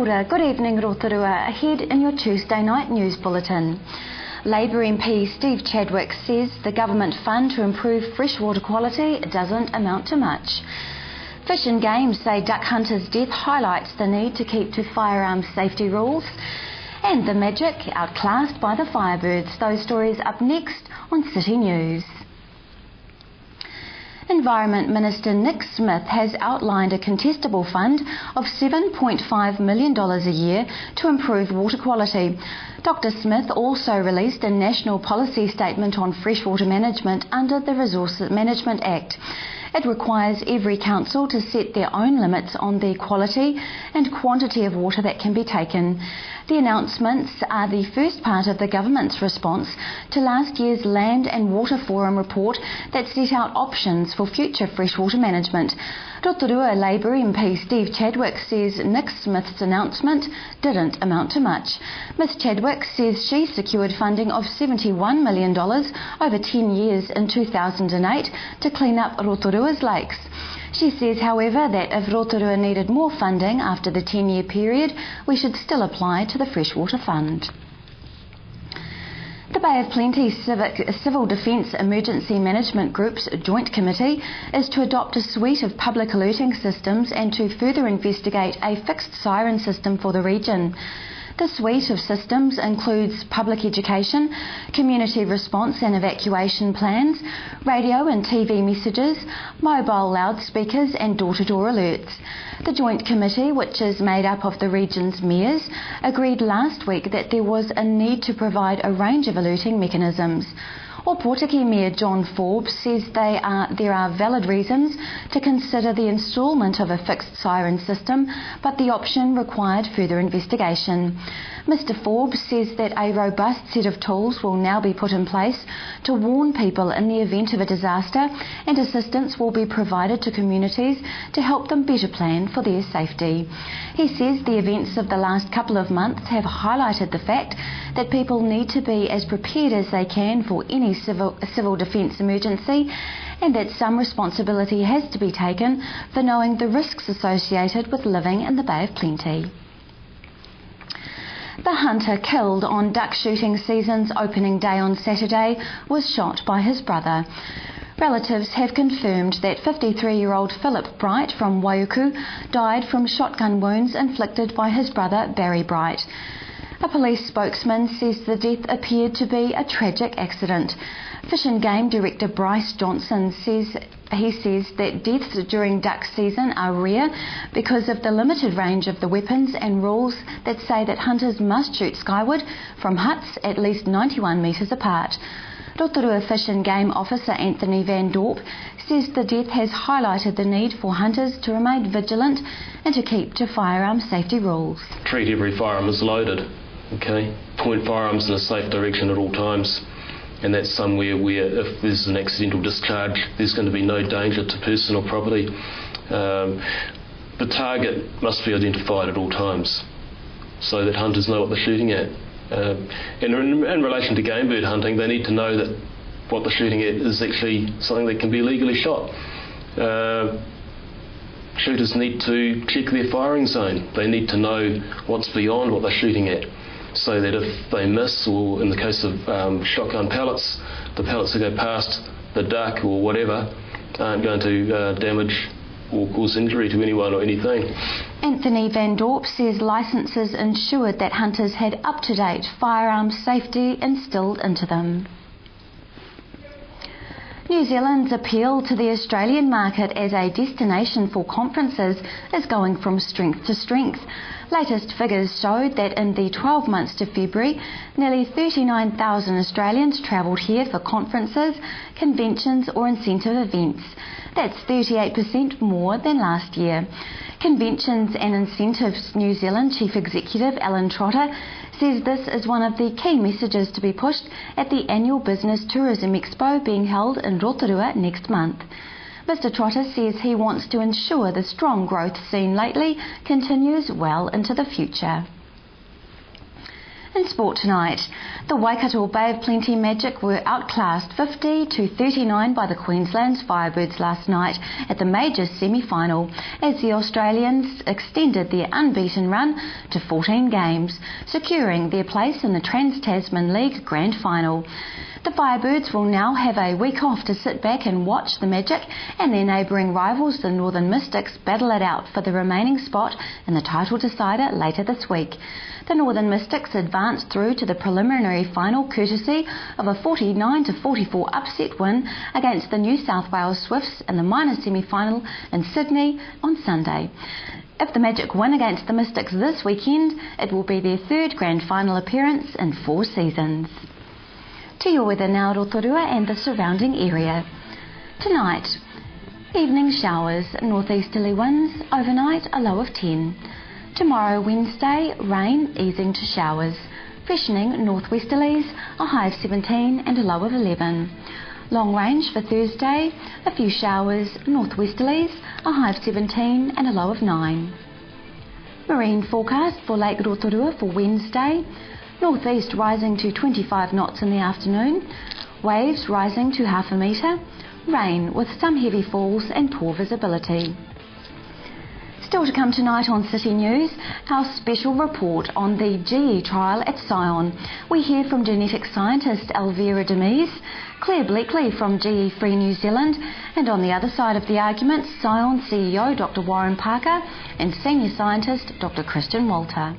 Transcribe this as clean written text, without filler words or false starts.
Ora, good evening Rotorua. Ahead in your Tuesday night news bulletin. Labour MP Steve Chadwick says the government fund to improve freshwater quality doesn't amount to much. Fish and Game say duck hunters' death highlights the need to keep to firearms safety rules. And the Magic outclassed by the Firebirds. Those stories up next on City News. Environment Minister Nick Smith has outlined a contestable fund of $7.5 million a year to improve water quality. Dr Smith also released a national policy statement on freshwater management under the Resources Management Act. It requires every council to set their own limits on the quality and quantity of water that can be taken. The announcements are the first part of the government's response to last year's Land and Water Forum report that set out options for future freshwater management. Rotorua Labour MP Steve Chadwick says Nick Smith's announcement didn't amount to much. Ms Chadwick says she secured funding of $71 million over 10 years in 2008 to clean up Rotorua's lakes. She says, however, that if Rotorua needed more funding after the 10-year period, we should still apply to the Freshwater Fund. The Bay of Plenty Civil Defence Emergency Management Group's Joint Committee is to adopt a suite of public alerting systems and to further investigate a fixed siren system for the region. The suite of systems includes public education, community response and evacuation plans, radio and TV messages, mobile loudspeakers and door-to-door alerts. The Joint Committee, which is made up of the region's mayors, agreed last week that there was a need to provide a range of alerting mechanisms. Opotiki Mayor John Forbes says there are valid reasons to consider the instalment of a fixed siren system, but the option required further investigation. Mr Forbes says that a robust set of tools will now be put in place to warn people in the event of a disaster, and assistance will be provided to communities to help them better plan for their safety. He says the events of the last couple of months have highlighted the fact that people need to be as prepared as they can for any civil defence emergency, and that some responsibility has to be taken for knowing the risks associated with living in the Bay of Plenty. The hunter killed on duck shooting season's opening day on Saturday was shot by his brother. Relatives have confirmed that 53-year-old Philip Bright from Waiuku died from shotgun wounds inflicted by his brother Barry Bright. A police spokesman says the death appeared to be a tragic accident. Fish and Game Director Bryce Johnson says that deaths during duck season are rare because of the limited range of the weapons and rules that say that hunters must shoot skyward from huts at least 91 metres apart. Rotorua Fish and Game Officer Anthony Van Dorp says the death has highlighted the need for hunters to remain vigilant and to keep to firearm safety rules. Treat every firearm as loaded. Okay, point firearms in a safe direction at all times, and that's somewhere where if there's an accidental discharge there's going to be no danger to person or property. The target must be identified at all times so that hunters know what they're shooting at. And in relation to game bird hunting, they need to know that what they're shooting at is actually something that can be legally shot. Shooters need to check their firing zone. They need to know what's beyond what they're shooting at, so that if they miss, or in the case of shotgun pellets, the pellets that go past the duck or whatever aren't going to damage or cause injury to anyone or anything. Anthony Van Dorp says licences ensured that hunters had up-to-date firearms safety instilled into them. New Zealand's appeal to the Australian market as a destination for conferences is going from strength to strength. Latest figures showed that in the 12 months to February, nearly 39,000 Australians travelled here for conferences, conventions or incentive events. That's 38% more than last year. Conventions and Incentives New Zealand Chief Executive Alan Trotter says this is one of the key messages to be pushed at the annual Business Tourism Expo being held in Rotorua next month. Mr Trotter says he wants to ensure the strong growth seen lately continues well into the future. In sport tonight, the Waikato Bay of Plenty Magic were outclassed 50-39 by the Queensland's Firebirds last night at the major semi-final as the Australians extended their unbeaten run to 14 games, securing their place in the Trans-Tasman League Grand Final. The Firebirds will now have a week off to sit back and watch the Magic and their neighbouring rivals, the Northern Mystics, battle it out for the remaining spot in the title decider later this week. The Northern Mystics advanced through to the preliminary final courtesy of a 49-44 upset win against the New South Wales Swifts in the minor semi-final in Sydney on Sunday. If the Magic win against the Mystics this weekend, it will be their third grand final appearance in 4 seasons. To your weather now, Rotorua and the surrounding area. Tonight, evening showers, northeasterly winds, overnight a low of 10. Tomorrow, Wednesday, rain easing to showers, freshening northwesterlies, a high of 17 and a low of 11. Long range for Thursday, a few showers, northwesterlies, a high of 17 and a low of 9. Marine forecast for Lake Rotorua for Wednesday. Northeast rising to 25 knots in the afternoon, waves rising to half a metre, rain with some heavy falls and poor visibility. Still to come tonight on City News, our special report on the GE trial at Scion. We hear from genetic scientist Elvira Demise, Claire Bleakley from GE Free New Zealand, and on the other side of the argument, Scion CEO Dr Warren Parker and senior scientist Dr Christian Walter.